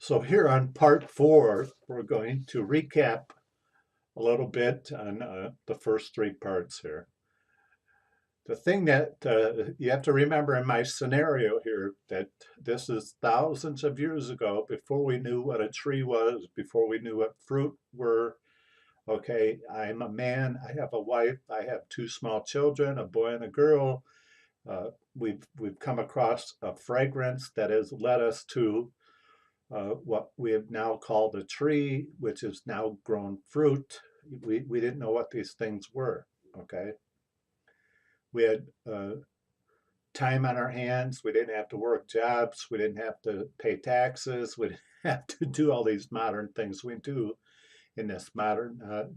So here on part 4, we're going to recap a little bit on the first 3 parts here. The thing that you have to remember in my scenario here, that this is thousands of years ago, before we knew what a tree was, before we knew what fruit were. Okay, I'm a man, I have a wife, I have 2 small children, a boy and a girl. We've come across a fragrance that has led us to what we have now called a tree, which is now grown fruit. We didn't know what these things were. Okay. We had time on our hands. We didn't have to work jobs. We didn't have to pay taxes. We didn't have to do all these modern things we do in this modern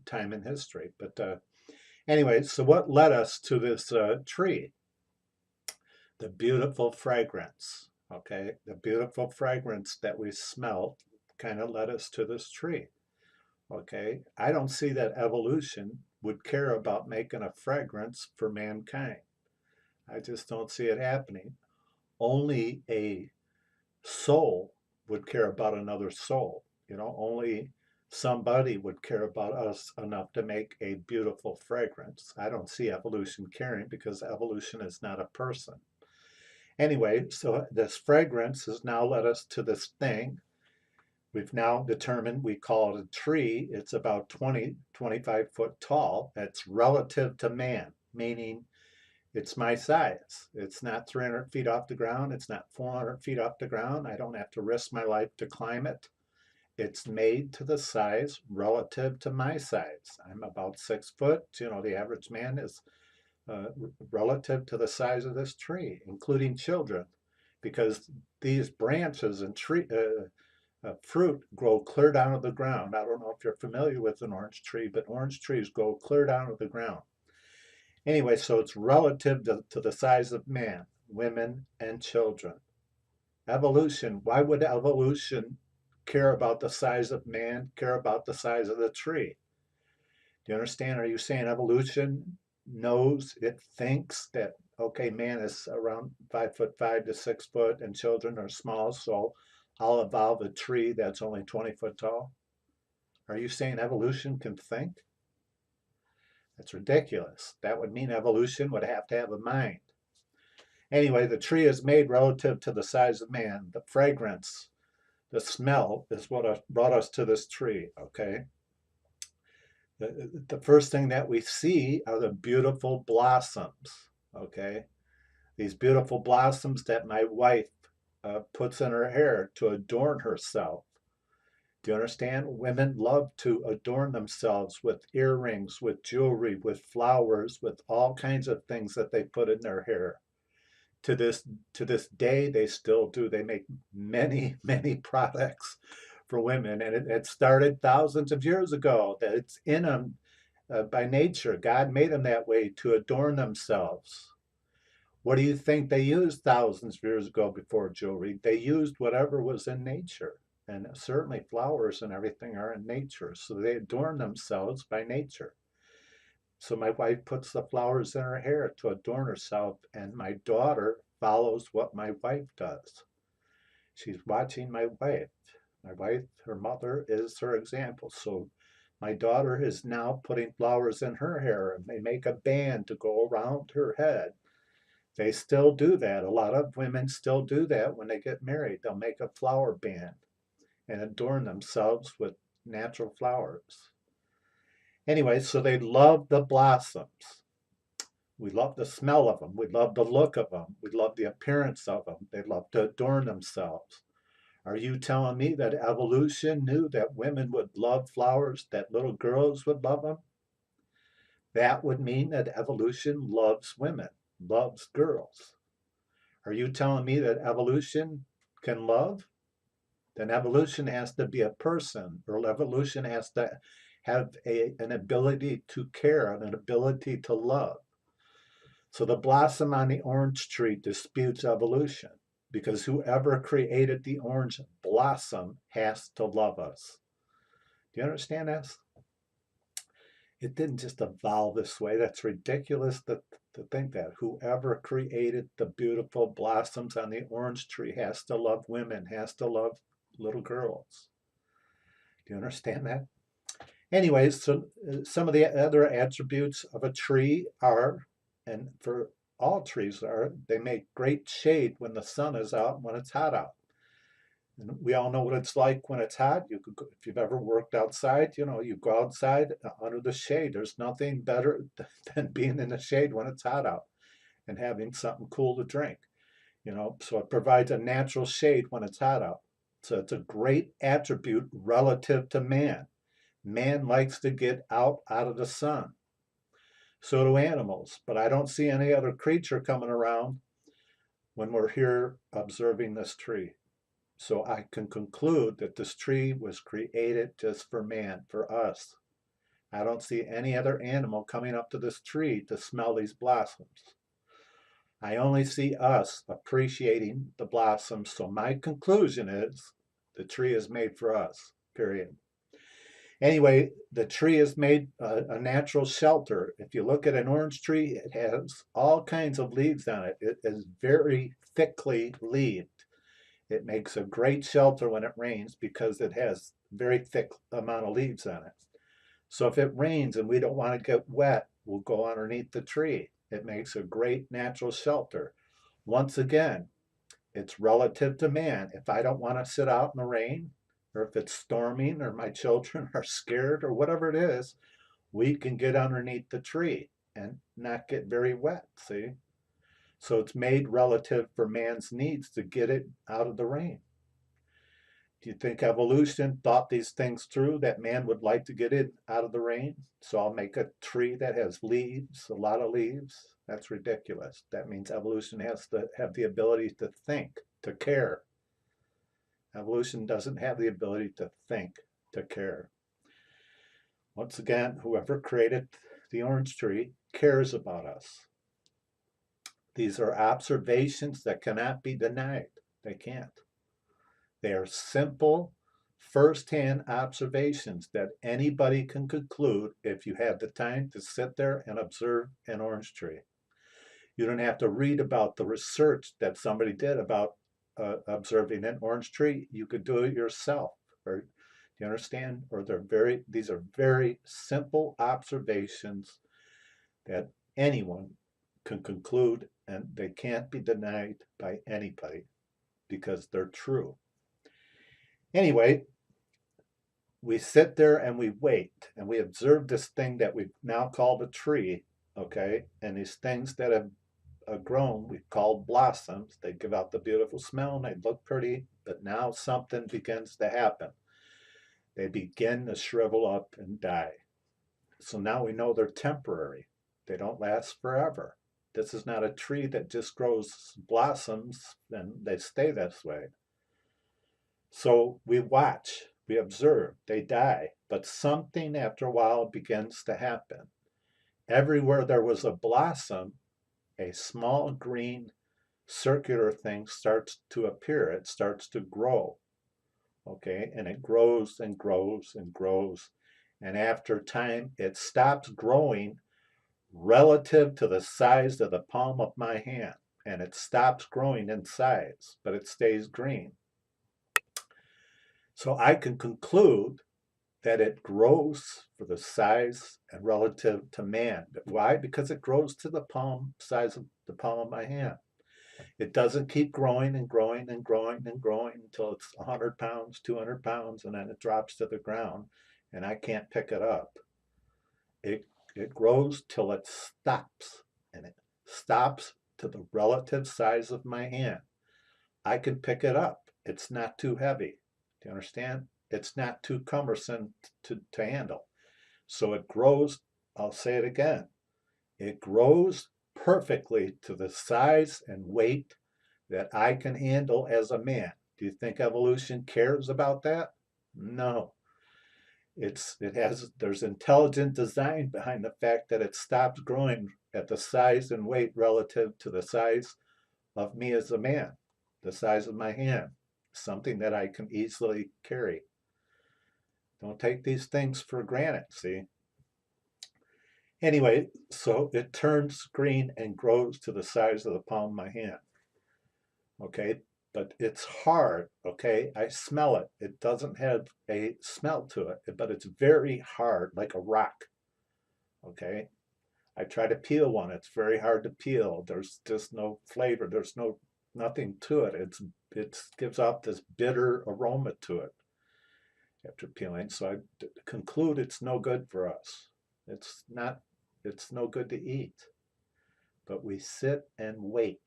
time in history. But anyway, so what led us to this tree? The beautiful fragrance. Okay. The beautiful fragrance that we smelled kind of led us to this tree. Okay, I don't see that evolution would care about making a fragrance for mankind. I just don't see it happening. Only a soul would care about another soul. Only somebody would care about us enough to make a beautiful fragrance. I don't see evolution caring because evolution is not a person. Anyway, so this fragrance has now led us to this thing. We've now determined we call it a tree. It's about 20, 25 foot tall. It's relative to man, meaning it's my size. It's not 300 feet off the ground. It's not 400 feet off the ground. I don't have to risk my life to climb it. It's made to the size relative to my size. I'm about 6 foot. The average man is uh, relative to the size of this tree, including children, because these branches and fruit grow clear down to the ground. I don't know if you're familiar with an orange tree, but orange trees grow clear down to the ground. Anyway, so it's relative to the size of man, women, and children. Evolution, why would evolution care about the size of man, care about the size of the tree? Do you understand? Are you saying evolution knows, it thinks that, okay, man is around 5'5" to 6 foot and children are small, so I'll evolve a tree that's only 20 foot tall? Are you saying evolution can think? That's ridiculous. That would mean evolution would have to have a mind. Anyway, the tree is made relative to the size of man. The fragrance, the smell is what brought us to this tree, okay? The first thing that we see are the beautiful blossoms, okay? These beautiful blossoms that my wife puts in her hair to adorn herself. Do you understand? Women love to adorn themselves with earrings, with jewelry, with flowers, with all kinds of things that they put in their hair. To this to this day, they still do. They make many, many products for women, and it started thousands of years ago. That it's in them by nature. God made them that way to adorn themselves. What do you think they used thousands of years ago before jewelry? They used whatever was in nature. And certainly flowers and everything are in nature. So they adorn themselves by nature. So my wife puts the flowers in her hair to adorn herself, and my daughter follows what my wife does. She's watching my wife. My wife, her mother, is her example. So my daughter is now putting flowers in her hair, and they make a band to go around her head. They still do that. A lot of women still do that when they get married. They'll make a flower band and adorn themselves with natural flowers. Anyway, so they love the blossoms. We love the smell of them. We love the look of them. We love the appearance of them. They love to adorn themselves. Are you telling me that evolution knew that women would love flowers, that little girls would love them? That would mean that evolution loves women, loves girls. Are you telling me that evolution can love? Then evolution has to be a person, or evolution has to have an ability to care, an ability to love. So the blossom on the orange tree disputes evolution because whoever created the orange blossom has to love us. Do you understand this? It didn't just evolve this way. That's ridiculous to think that. Whoever created the beautiful blossoms on the orange tree has to love women, has to love little girls. Do you understand that? Anyways, so some of the other attributes of a tree are, and for all trees are, they make great shade when the sun is out and when it's hot out. And we all know what it's like when it's hot. You could, if you've ever worked outside, you know, you go outside under the shade. There's nothing better than being in the shade when it's hot out and having something cool to drink. You know, so it provides a natural shade when it's hot out. So it's a great attribute relative to man. Man likes to get out of the sun. So do animals, but I don't see any other creature coming around when we're here observing this tree. So I can conclude that this tree was created just for man, for us. I don't see any other animal coming up to this tree to smell these blossoms. I only see us appreciating the blossoms. So my conclusion is the tree is made for us, period. Anyway, the tree is made a natural shelter. If you look at an orange tree, it has all kinds of leaves on it. It is very thickly leaved. It makes a great shelter when it rains because it has very thick amount of leaves on it. So if it rains and we don't want to get wet, we'll go underneath the tree. It makes a great natural shelter. Once again, it's relative to man. If I don't want to sit out in the rain, or if it's storming, or my children are scared, or whatever it is, we can get underneath the tree and not get very wet, see? So it's made relative for man's needs to get it out of the rain. Do you think evolution thought these things through, that man would like to get it out of the rain? So I'll make a tree that has leaves, a lot of leaves. That's ridiculous. That means evolution has to have the ability to think, to care. Evolution doesn't have the ability to think, to care. Once again, whoever created the orange tree cares about us. These are observations that cannot be denied. They can't. They are simple, first-hand observations that anybody can conclude if you have the time to sit there and observe an orange tree. You don't have to read about the research that somebody did about observing an orange tree. You could do it yourself. Or, do you understand? Or these are very simple observations that anyone can conclude, and they can't be denied by anybody because they're true. Anyway, we sit there and we wait and we observe this thing that we've now called a tree, okay? And these things that have grown, we call blossoms. They give out the beautiful smell and they look pretty, but now something begins to happen. They begin to shrivel up and die. So now we know they're temporary. They don't last forever. This is not a tree that just grows blossoms and they stay this way. So we watch, we observe, they die, but something after a while begins to happen. Everywhere there was a blossom, a small green circular thing starts to appear. It starts to grow, okay? And it grows and grows and grows. And after time, it stops growing relative to the size of the palm of my hand. And it stops growing in size, but it stays green. So I can conclude that it grows for the size and relative to man. Why? Because it grows to the palm size of the palm of my hand. It doesn't keep growing and growing and growing and growing until it's 100 pounds, 200 pounds, and then it drops to the ground and I can't pick it up. It grows till it stops, and it stops to the relative size of my hand. I can pick it up. It's not too heavy. Do you understand? It's not too cumbersome to handle. So it grows, I'll say it again, it grows perfectly to the size and weight that I can handle as a man. Do you think evolution cares about that? No. There's intelligent design behind the fact that it stops growing at the size and weight relative to the size of me as a man, the size of my hand, something that I can easily carry. Don't take these things for granted, see? Anyway, so it turns green and grows to the size of the palm of my hand. Okay, but it's hard, okay? I smell it. It doesn't have a smell to it, but it's very hard, like a rock, okay? I try to peel one. It's very hard to peel. There's just no flavor. There's nothing to it. It gives off this bitter aroma to it after peeling. So I conclude it's no good for us. It's not. It's no good to eat. But we sit and wait.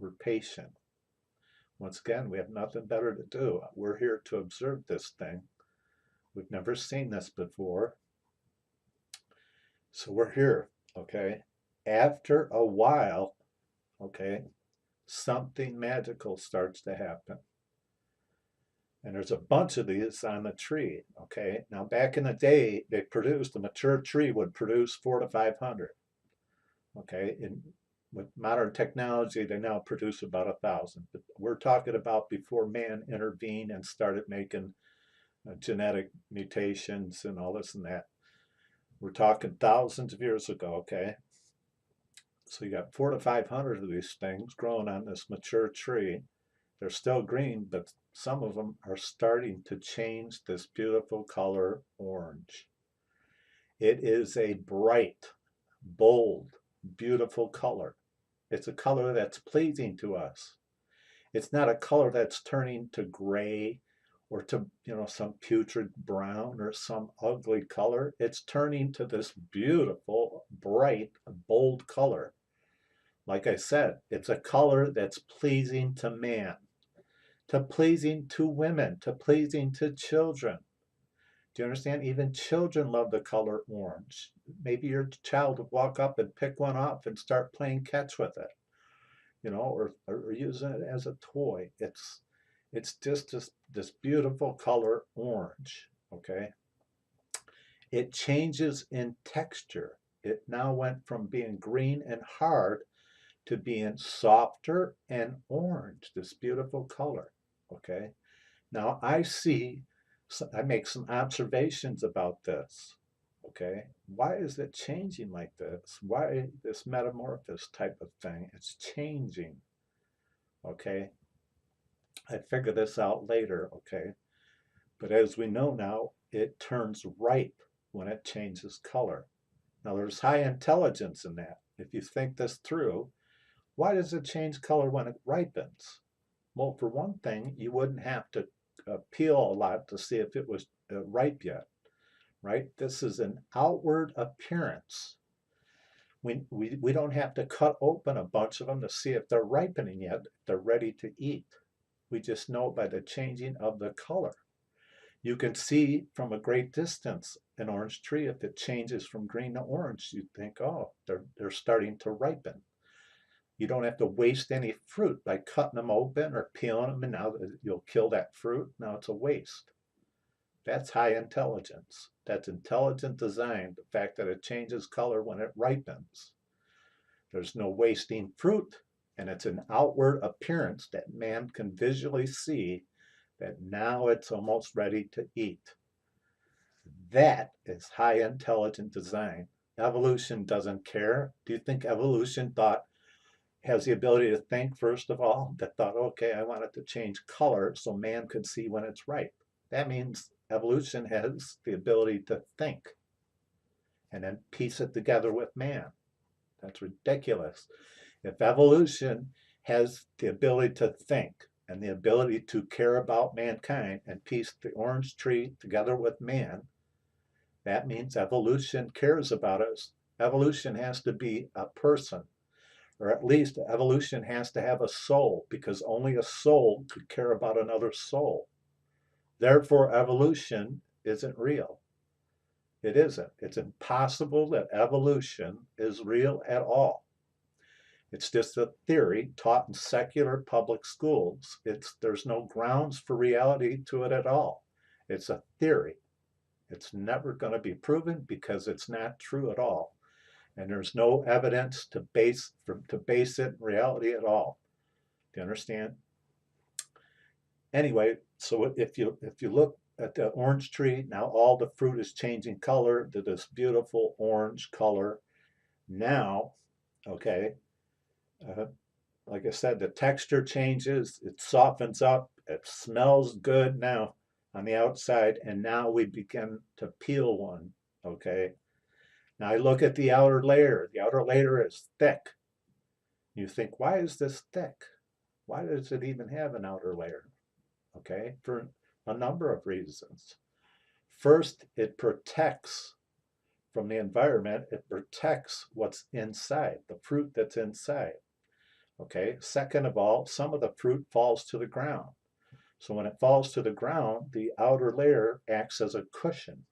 We're patient. Once again, we have nothing better to do. We're here to observe this thing. We've never seen this before. So we're here, okay? After a while, okay, something magical starts to happen. And there's a bunch of these on the tree, okay? Now, back in the day, a mature tree would produce 400 to 500, okay? And with modern technology, they now produce about 1,000. But we're talking about before man intervened and started making genetic mutations and all this and that. We're talking thousands of years ago, okay? So you got 400 to 500 of these things growing on this mature tree. They're still green, but some of them are starting to change this beautiful color orange. It is a bright, bold, beautiful color. It's a color that's pleasing to us. It's not a color that's turning to gray or to, some putrid brown or some ugly color. It's turning to this beautiful, bright, bold color. Like I said, it's a color that's pleasing to man, to pleasing to women, to pleasing to children. Do you understand? Even children love the color orange. Maybe your child would walk up and pick one up and start playing catch with it, or using it as a toy. It's just this beautiful color orange, okay? It changes in texture. It now went from being green and hard to being softer and orange, this beautiful color, okay? Now I make some observations about this, okay? Why is it changing like this? Why this metamorphosis type of thing? It's changing, okay? I figured this out later, okay? But as we know now, it turns ripe when it changes color. Now there's high intelligence in that. If you think this through, why does it change color when it ripens? Well, for one thing, you wouldn't have to peel a lot to see if it was ripe yet, right? This is an outward appearance. We don't have to cut open a bunch of them to see if they're ripening yet, if they're ready to eat. We just know by the changing of the color. You can see from a great distance an orange tree. If it changes from green to orange, you think, oh, they're starting to ripen. You don't have to waste any fruit by cutting them open or peeling them, and now you'll kill that fruit. Now it's a waste. That's high intelligence. That's intelligent design, the fact that it changes color when it ripens. There's no wasting fruit, and it's an outward appearance that man can visually see that now it's almost ready to eat. That is high intelligent design. Evolution doesn't care. Do you think evolution has the ability to think, first of all, that thought, okay, I want it to change color so man could see when it's ripe? That means evolution has the ability to think and then piece it together with man. That's ridiculous. If evolution has the ability to think and the ability to care about mankind and piece the orange tree together with man, that means evolution cares about us. Evolution has to be a person, or at least evolution has to have a soul, because only a soul could care about another soul. Therefore, evolution isn't real. It isn't. It's impossible that evolution is real at all. It's just a theory taught in secular public schools. There's no grounds for reality to it at all. It's a theory. It's never going to be proven because it's not true at all. And there's no evidence to base it in reality at all. Do you understand? Anyway, so if you look at the orange tree, now all the fruit is changing color to this beautiful orange color. Now, okay, uh, like I said, the texture changes, it softens up, it smells good now on the outside, and now we begin to peel one, okay? Now I look at the outer layer. The outer layer is thick. You think, why is this thick? Why does it even have an outer layer? Okay, for a number of reasons. First, it protects from the environment, it protects what's inside, the fruit that's inside. Okay, second of all, some of the fruit falls to the ground. So when it falls to the ground, the outer layer acts as a cushion.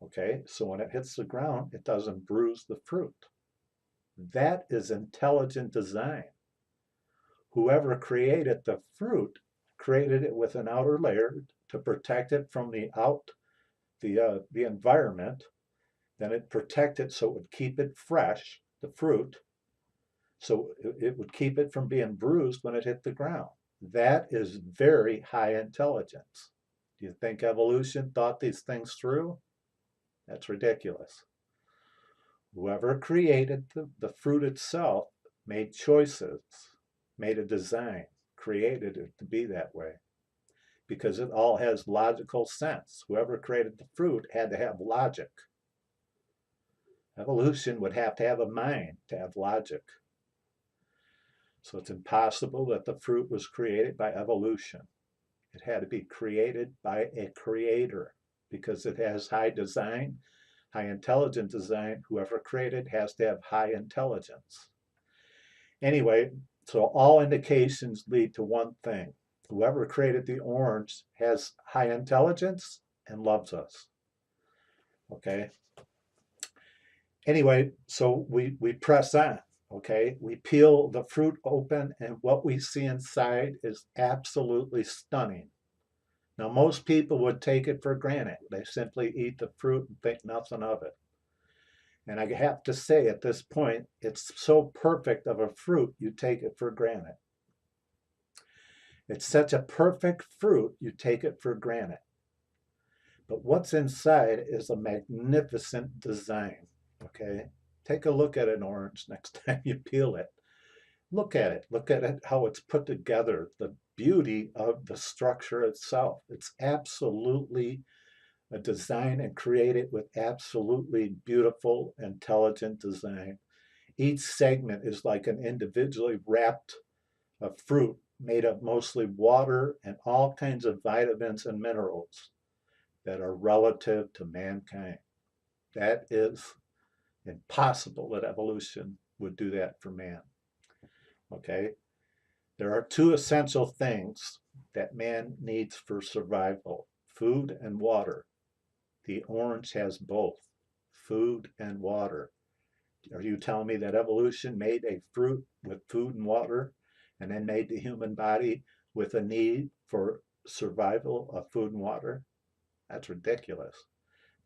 Okay, so when it hits the ground, it doesn't bruise the fruit. That is intelligent design. Whoever created the fruit created it with an outer layer to protect it from the environment. Then it protected so it would keep it fresh, the fruit, so it would keep it from being bruised when it hit the ground. That is very high intelligence. Do you think evolution thought these things through? That's ridiculous. Whoever created the fruit itself made choices, made a design, created it to be that way, because it all has logical sense. Whoever created the fruit had to have logic. Evolution would have to have a mind to have logic. So it's impossible that the fruit was created by evolution. It had to be created by a creator because it has high design, high intelligent design. Whoever created has to have high intelligence. Anyway, so all indications lead to one thing. Whoever created the orange has high intelligence and loves us. Okay? Anyway, so we press on. Okay, we peel the fruit open, and what we see inside is absolutely stunning. Now, most people would take it for granted. They simply eat the fruit and think nothing of it. And I have to say, at this point, it's so perfect of a fruit, you take it for granted. It's such a perfect fruit, you take it for granted. But what's inside is a magnificent design. Okay, take a look at an orange next time you peel it. Look at it. Look at it, how it's put together, the beauty of the structure itself. It's absolutely a design and created with absolutely beautiful, intelligent design. Each segment is like an individually wrapped fruit made of mostly water and all kinds of vitamins and minerals that are relative to mankind. That is impossible that evolution would do that for man. Okay? There are two essential things that man needs for survival: food and water. The orange has both, food and water. Are you telling me that evolution made a fruit with food and water and then made the human body with a need for survival of food and water? That's ridiculous.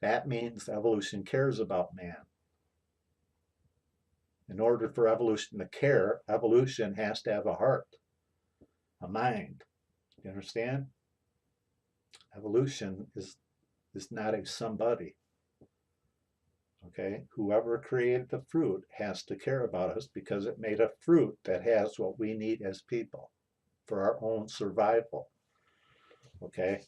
That means evolution cares about man. In order for evolution to care, evolution has to have a heart, a mind. You understand? Evolution is not a somebody. Okay? Whoever created the fruit has to care about us because it made a fruit that has what we need as people for our own survival. Okay?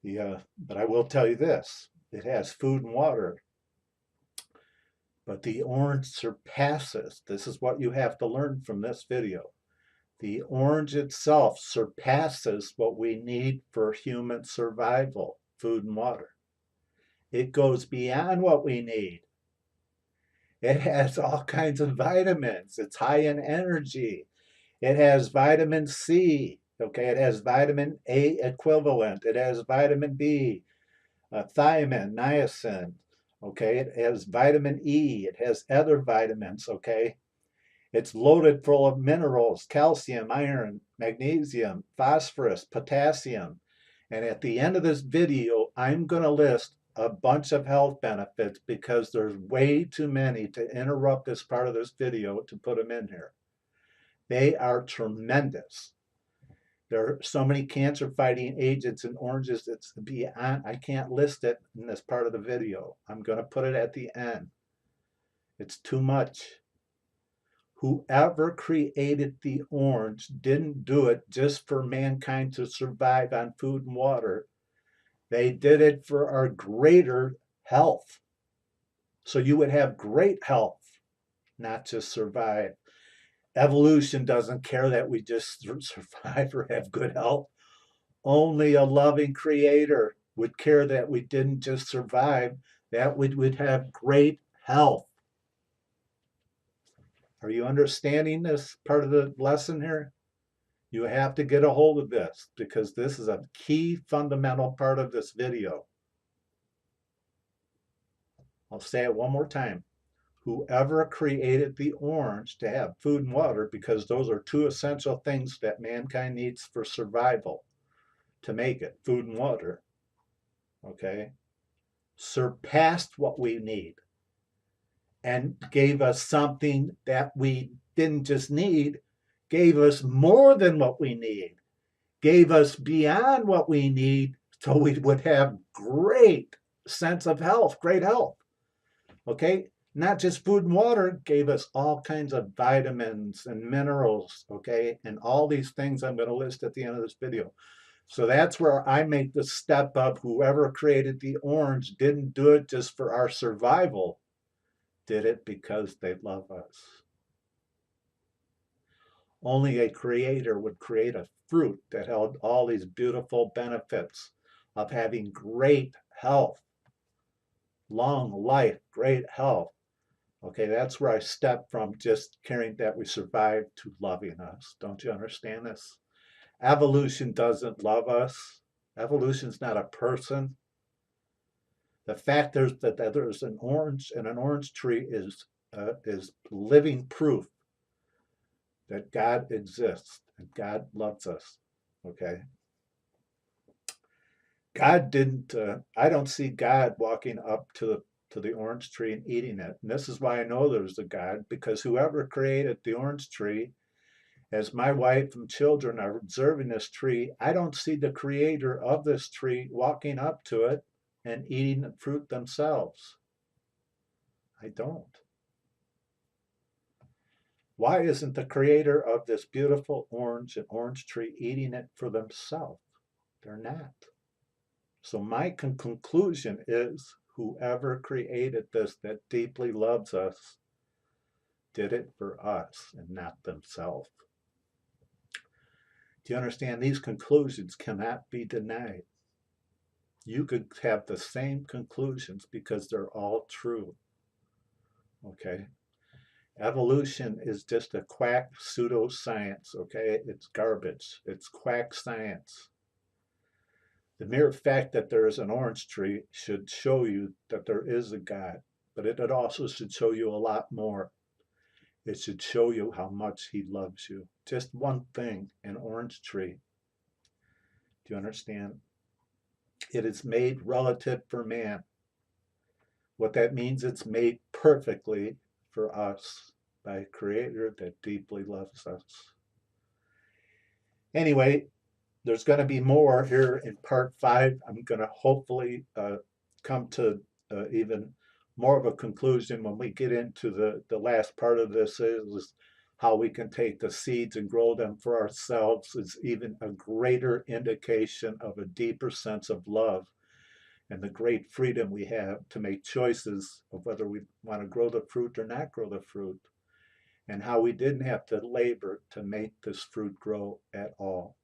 But I will tell you this, it has food and water. But the orange surpasses, this is what you have to learn from this video. The orange itself surpasses what we need for human survival, food and water. It goes beyond what we need. It has all kinds of vitamins. It's high in energy. It has vitamin C. Okay, it has vitamin A equivalent. It has vitamin B, thiamine, niacin. Okay, it has vitamin E. It has other vitamins. Okay, it's loaded full of minerals, calcium, iron, magnesium, phosphorus, potassium. And at the end of this video, I'm going to list a bunch of health benefits because there's way too many to interrupt this part of this video to put them in here. They are tremendous. There are so many cancer-fighting agents in oranges, it's beyond, I can't list it in this part of the video. I'm going to put it at the end. It's too much. Whoever created the orange didn't do it just for mankind to survive on food and water. They did it for our greater health. So you would have great health, not just survive. Evolution doesn't care that we just survive or have good health. Only a loving creator would care that we didn't just survive, that we would have great health. Are you understanding this part of the lesson here? You have to get a hold of this because this is a key fundamental part of this video. I'll say it one more time. Whoever created the orange to have food and water, because those are two essential things that mankind needs for survival to make it, food and water, okay, surpassed what we need and gave us something that we didn't just need, gave us more than what we need, gave us beyond what we need so we would have great sense of health, great health, okay? Not just food and water, gave us all kinds of vitamins and minerals, okay? And all these things I'm going to list at the end of this video. So that's where I make the step up. Whoever created the orange didn't do it just for our survival, did it because they love us. Only a creator would create a fruit that held all these beautiful benefits of having great health, long life, great health. Okay, that's where I step from just caring that we survive to loving us. Don't you understand this? Evolution doesn't love us. Evolution's not a person. The fact that there's an orange and an orange tree is living proof that God exists and God loves us. Okay, God didn't. I don't see God walking up to the orange tree and eating it. And this is why I know there's a God, because whoever created the orange tree, as my wife and children are observing this tree, I don't see the creator of this tree walking up to it and eating the fruit themselves. I don't. Why isn't the creator of this beautiful orange and orange tree eating it for themselves? They're not. So my conclusion is whoever created this that deeply loves us did it for us and not themselves. Do you understand? These conclusions cannot be denied. You could have the same conclusions because they're all true. Okay? Evolution is just a quack pseudoscience, okay? It's garbage. It's quack science. The mere fact that there is an orange tree should show you that there is a God, but it also should show you a lot more. It should show you how much he loves you. Just one thing, an orange tree. Do you understand? It is made relative for man. What that means, it's made perfectly for us by a creator that deeply loves us. Anyway, there's going to be more here in part 5. I'm going to hopefully come to even more of a conclusion when we get into the last part of this is how we can take the seeds and grow them for ourselves is even a greater indication of a deeper sense of love and the great freedom we have to make choices of whether we want to grow the fruit or not grow the fruit, and how we didn't have to labor to make this fruit grow at all.